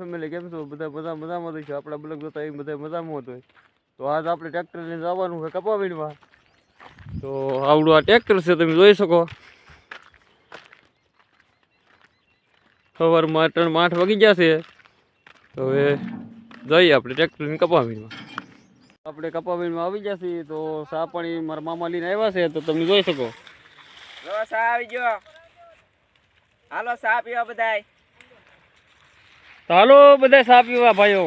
Family કેમ છો? બધા મજામાં જ છે. આપણા બ્લોગ જોતા એ બધા મજામાં હોય. તો આજ આપણે ટ્રેક્ટર લઈને જવાનું છે કપા વીણવા. તો આવડું આ ટ્રેક્ટર છે, તમે જોઈ શકો. સવારમાં 8 વાગી જશે. તો હવે જઈએ આપણે ટ્રેક્ટર લઈને કપા વીણવા. આપણે કપા વીણવા આવી જશે. તો સા પાણી મારા મામા લઈને આવ્યા છે, તો તમે જોઈ શકો. સા આવી ગયો. હાલો સા પીવા બધાય. તો હાલો બધા સા પીવા ભાઈઓ.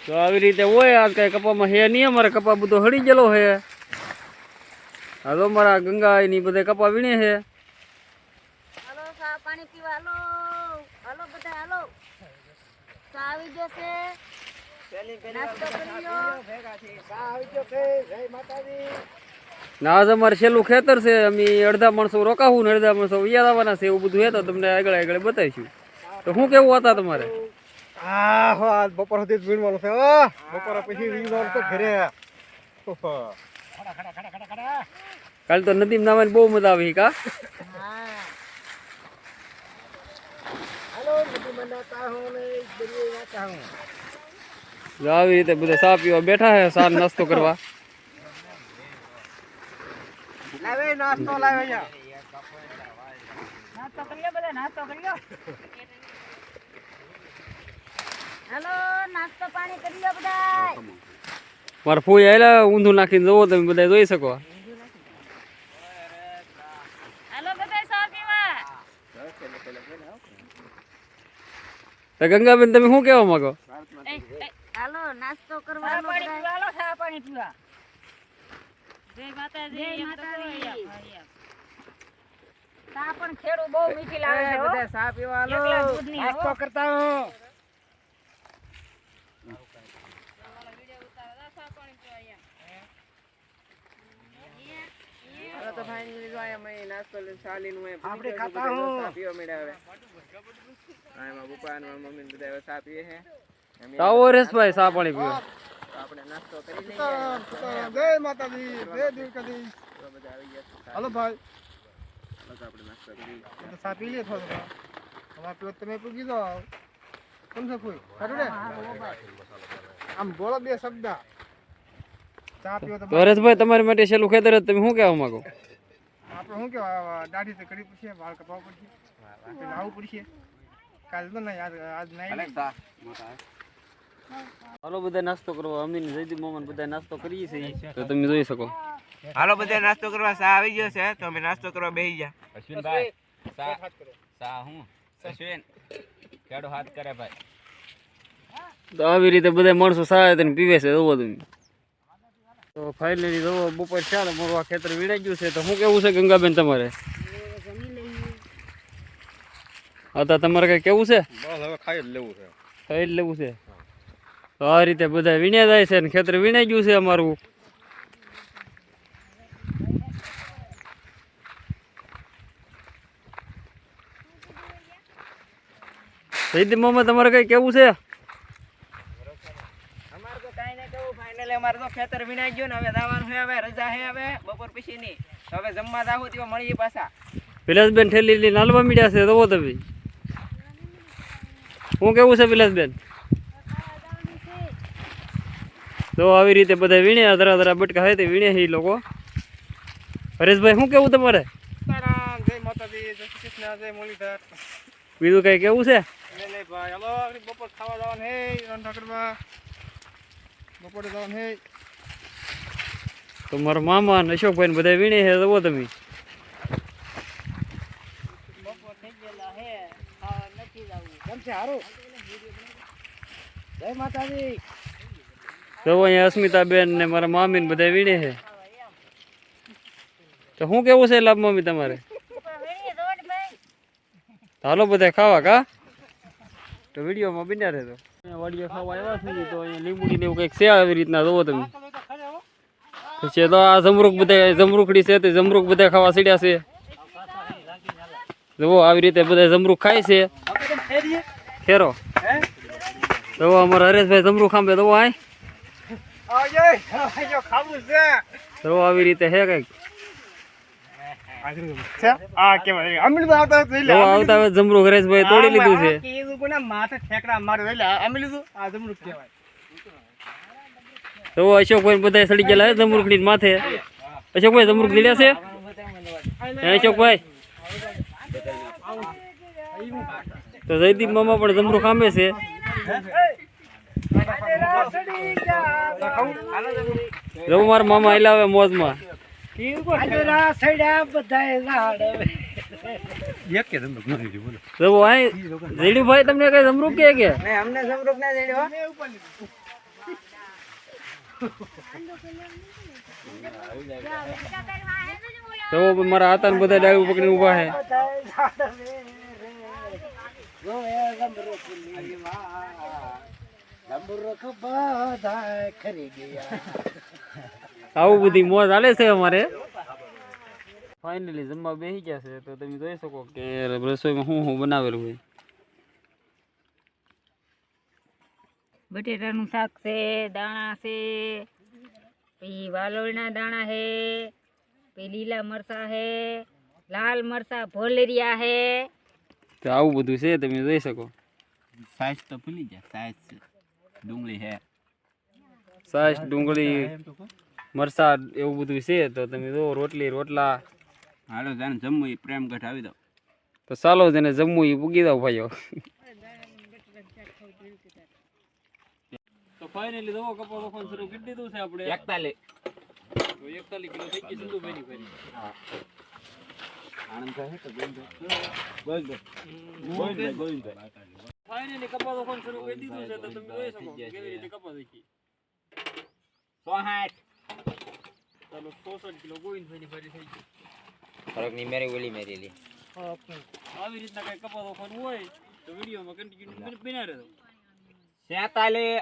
તો આવી રીતે હોય. આજ કઈ કપામાં હે નહીં, અમારે કપા બધો હળી ગયેલો હે. હાલો મારા ગંગા એની બધા કપા વીણે છે. હાલો સા પાણી પીવા. હાલો હાલો બધા હાલો. સા આવી ગયો છે. નાસ્તો કરી લો. સા આવી ગયો છે. જય માતાજી. ના આજ અમારે છેલ્લું ખેતર છે. અમે અડધા માણસો રોકાવું ને અડધા માણસો વિયાદ આવવાના છે. એવું બધું હે તો તમને આગળ બતાવીશું. તો શું કેવું હતા તમારે? બપોર સુધી જ વીણવાનું છે. બપોર પછી વીણવાનું છે ઘરે. કાલે તો નદીમાં નાવાની બહુ મજા આવી કા? આવી રીતે બધા ચા પીવા બેઠા છે, ચા નાસ્તો કરવા. નાસ્તો લાવે અહીંયા. નાસ્તો કરી લો બધા, નાસ્તો કરી લો. હાલો નાસ્તો પાણી કરી લો બધા. મારા ફૂઈ આયેલા ઊંધું નાખીને જોવો, તમે બધા જોઈ શકો. હાલો બધા સા પીવા. તો ગંગાબેન તમે શું કહેવા માંગો? હાલો નાસ્તો કરવા. હાલો સા પાણી પીવા. જય માતાજી. જય માતાજી. સા પણ ખેડૂ બહુ મીઠી લાગે છે. બધા સા પીવા હાલો. નાસ્તો કરતા હું. તો ફાઇનલી જો આયા મેં નાસ્તો લઈને સાલીન હું આપણે ખાતા હું. સા પીવા મળ્યા હવે. આમાં પપ્પા અને મમ્મી બધા સા પીએ છે. આવો રેશભાઈ ચા પાણી પીવા. આપણે નાસ્તો કરી લઈએ. જય માતાજી. જય દ્વારકાધીશ. બધા આવી ગયા. હાલો ભાઈ. આપણે નાસ્તો કરી. સા પી લે થોડો. તમારે પીવો તમે પૂગી જાઓ. કોણ છે કોઈ? ખાટું રે. આમ બોલો બે શબ્દ. ચા પીવો તો રેશભાઈ તમારી માટે છેલ્લું ખેતર જ, તમે શું કહેવા માંગો? આપણે શું કેવા દાઢી તો કરી પડશે, વાળ કપાવવા પડશે, નાવું પડશે. કાલ તો નહીં, આજ નહીં. હાલો બધા નાસ્તો કરવા. અમીન જયદીપ મોહન બધા નાસ્તો કરીએ છીએ, તો તમે જોઈ શકો. હાલો બધા નાસ્તો કરવા. સા આવી ગયો છે, તો અમે નાસ્તો કરવા બેસી ગયા. અશ્વિનભાઈ સા હું અશ્વિન કેડો હાથ કરે ભાઈ. તો આવી રીતે બધા માણસો સારા તેને પીવે છે, જોવો તમે. તો ફાઇનલી જોવો બપોર 4 મારું આ ખેતર વીણાઈ ગયું છે. તો શું કેવું છે ગંગાબેન તમારે? હા તો તમારે કઈ કેવું છે? બસ હવે ખાઈ જ લેવું છે. ખાઈ જ લેવું છે. તો આ રીતે બધા વીણ્યા જાય છે, ને ખેતર વીણાઈ ગયું છે અમારું. જયદીપ મોહમ્મદ તમારે કઈ કેવું છે? અમારે તો કાંઈ નહીં કહું. ફાઇનલી અમારે તો ખેતર વિનાઈ ગયું ને હવે જવાનું છે. હવે રજા છે, હવે બપોર પછી ની. તો હવે જમવા જાવું તો મળીએ પાછા. વિલાસબેન ઠેલી લઈને હાલવા મીડ્યા છે, જોવો તમે. શું કેવું છે વિલાસબેન? તો આવી રીતે બધા વીણ્યા, ધરા બટકા હોય તે વીણે છે એ લોકો. હરેશભાઈ શું કેવું તમારે? જય માતાજી. જય શ્રી કૃષ્ણ. જય મુરલીધર. બીજું કઈ કેવું છે? નહીં ભાઈ. હાલો બપોર ખાવા જવાનું હે રંધા કરવા. બપોરે જવાનું હે. તો મારા મામા અને અશોકભાઈ ને બધા વીણે છે, જોવો તમે. બપોર થઈ ગયેલા હે, ખાવા નથી જવું. કેમ છે? હારું. જય માતાજી. જોવો અહીંયા અસ્મિતાબેન ને મારા મામી ને બધા વીણે છે. તો શું કેવું છે લાભ મમ્મી તમારે? હાલો બધા ખાવા કા? તો વિડીયોમાં બન્યા રહેજો. વાડીએ ખાવા આવ્યા છે, તો અહીંયા લીંબુડી ને એવું કંઈક છે આવી રીતના, જોવો તમે. પછી તો આ જમરૂખ બધા, જમરૂખડી છે તે જમરૂખ બધા ખાવા સીડ્યા છે. જોવો આવી રીતે બધા જમરૂખ ખાય છે. ખેરો જોવો અમારા હરેશભાઈ જમરૂખ ખાંભે, જોવો આય. જોવો આવી રીતે છે કઈક. છે આ કેવાય અમીલ તો આવતા હોય જો આવતા હવે જમરૂખ હરેશભાઈ તોડી લીધું છે. કીધું કોને માથે ઠેકડા મારે એટલે અમીલ લીધું આ જમરૂખ કહેવાય. તો અશોકભાઈ બધા સડી ગયેલા છે જમરૂખની માથે. અશોકભાઈ જમરૂખ લીધા છે અશોકભાઈ? તો જયદીપ મામા પણ જમરૂખ આંબે છે. જો મારા મામા આયલા આવે મોજમાં. જો આય જયદીપભાઈ તમને કઈ જમરૂખ કે નહીં, અમને જમરૂખ ના જડ્યો. તો મારા હાથાને બધા ડાળું પકડીને ઊભા છે. આવું બધી મોજ હાલે છે અમારે. ફાઇનલી જમવા બેસી ગયા છે તો તમે જોઈ શકો કે રસોઈમાં શું શું બનાવેલું હોય. બટેટાનું શાક છે, દાણા છે, પછી વાલોળના દાણા છે, પછી લીલા મરચા છે, લાલ મરચા ભોલેરિયા છે. તો આવું બધું છે તમે જોઈ શકો. સાઈઝ તો ભૂલી જાય, સાઈઝ ડુંગળી હે, સાસ ડુંગળી મરસા એવું બધું છે. તો તમે જો રોટલી રોટલા. હાલો જાને જમવું એ પ્રેમગઢ આવી દો. તો ચાલો જેને જમવું એ પૂગી દો ભાઈઓ. તો ફાઇનલી દવો કપા દોખવાનું શરૂ કરી દીધું છે આપણે. 41 તો 41 કિલો થઈ ગઈ સિંધુભાઈની ફરી. આનંદ થાય તો ગોવિંદભાઈ ફાઇનલી કપા દોખવાનું શરૂ કરી દીધું છે તો તમે જોઈ શકો કેવી રીતે કપા દોખી. 160 ચાલો 66 કિલો ગોવિંદભાઈની ફરી થઈ ગઈ. ફરક નહીં મેરી ઓલી મેરેલી. આવી રીતના કઈ કપા દોખવાનું હોય તો વિડીયોમાં કન્ટિન્યુ બના રહેજો. 46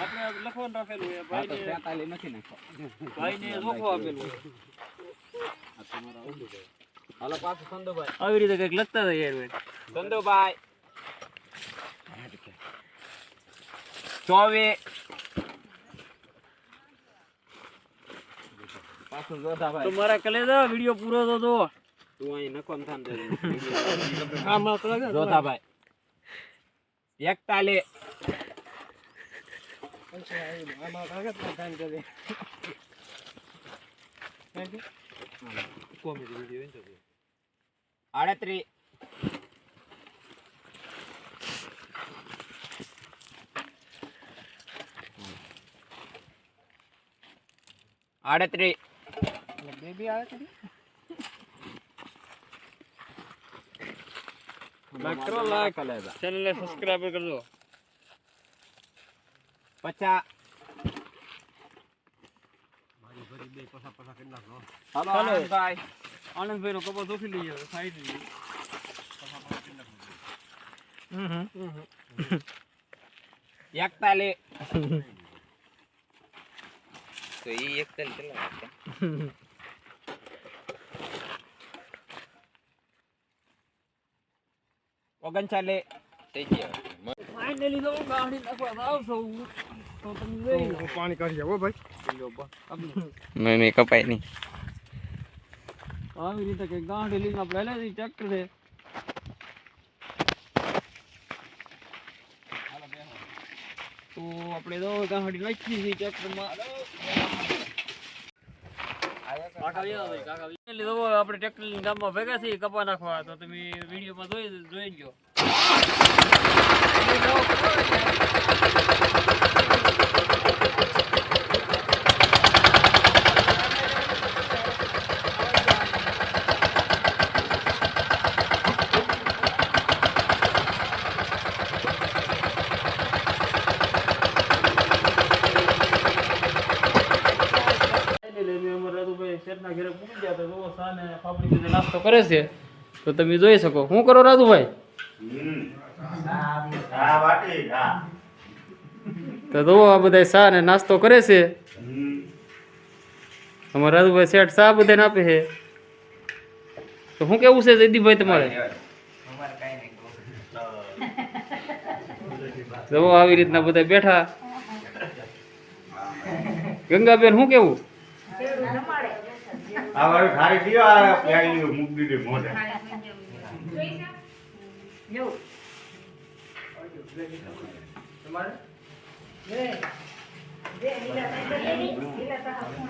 આપણે લખવાનું રાખેલું હોય ભાઈને. 46 નથી નાખો. ભાઈને જોખો આપેલું હોય. હાલો પાછું સંધુભાઈ. આવી રીતે કઈક લખતા હતા યાર. સંધુભાઈ 24 પાછું જોધાભાઈ. તો મારા કલેજા વિડીયો પૂરો તો જો. તું અહીં નકોમ થાન દે. જોધાભાઈ 41 38 38 બેબી આવે છે લાઈક કરો, લાઈક ચેનલ ને સબસ્ક્રાઇબ કરજો. 50 હાલો આનંદભાઈ. આનંદભાઈ નો કપો જોખી લઈએ સાઈડ લઈએ. 41 તો ઈ 41 કેટલા છે? 39 થઈ ગયો. ફાઇનલી તો ગાડી નાખવા આવશો તો તમે જોઈ લો. પાણી કાઢી જાવ ભાઈ. મેં કપાય નહીં. આવી રીતે કઈ ગાંઠી લઈને આપણે પહેલેથી ટ્રેક્ટર છે. તો આપણે તો ગાંઠી નાખી છે ટ્રેક્ટરમાં. આપણે ટ્રેક્ટર ગામમાં ભેગા છીએ કપા નાખવા. તો તમે વિડીયોમાં જોઈ ગયો. નાસ્તો કરે છે તો તમે જોઈ શકો. શું કરો રાજુભાઈ? તો જો આ બધા શા ને નાસ્તો કરે છે. અમારા રાજુભાઈ શેઠ શા બધાને આપે છે. તો શું કેવું છે જયદીપભાઈ તમારે? જો આવી રીતના બધા બેઠા. ગંગાબેન શું કેવું? આ વાળું થાળી દીધો આ પ્યાલી મૂકી દીધી મોઢે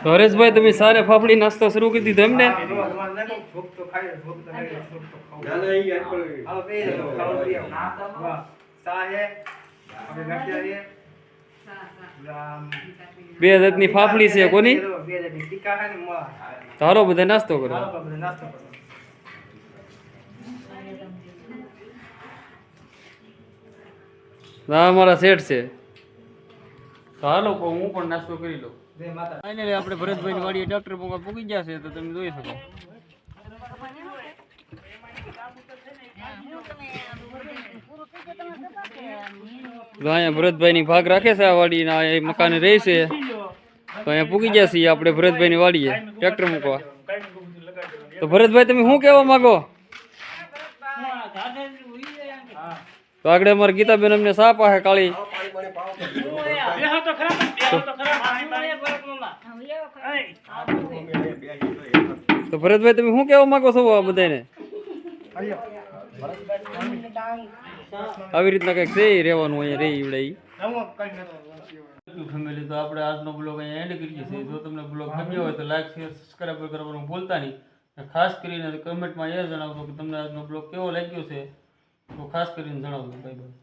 તો હરેશભાઈ તમે સારે ફાફડી નાસ્તો શરૂ કરી દીધો એમ ને? બે જાતની ફાફડી છે કોની? તારો બધા નાસ્તો કરો. હા મારા સેટ છે. તો હાલો હું પણ નાસ્તો કરી લઉં. ફાઇનલી આપણે ભરતભાઈની વાડીએ ટ્રેક્ટર પૂકી ગયા છે તો તમે જોઈ શકો. તો અહીંયા ભરતભાઈની ભાગ રાખે છે આ વાડીના એ મકાને રહે છે. તો અહીંયા પૂકી ગયા છીએ આપણે ભરતભાઈની વાડીએ ટ્રેક્ટર મૂકવા. તો ભરતભાઈ તમે શું કહેવા માંગો? તો આગળ અમારે ગીતાબેન અમને સાપ આહે કાળી. તો ભરતભાઈ તમે શું કહેવા માંગો છો આ બધાને? આવી રીતના કંઈક છે રહેવાનું અહીંયા રહી એવડે. ફેમિલી તો આપણે આજનો બ્લોગ અહીંયા એન્ડ કરીએ છીએ. જો તમને બ્લોગ ગમ્યો હોય તો લાઈક શેર સબસ્ક્રાઈબ કરવાનું ભૂલતા નહીં. ખાસ કરીને કમેન્ટમાં એ જણાવજો કે તમને આજનો બ્લોગ કેવો લાગ્યો છે. તો ખાસ કરીને જણાવજો. Bye bye.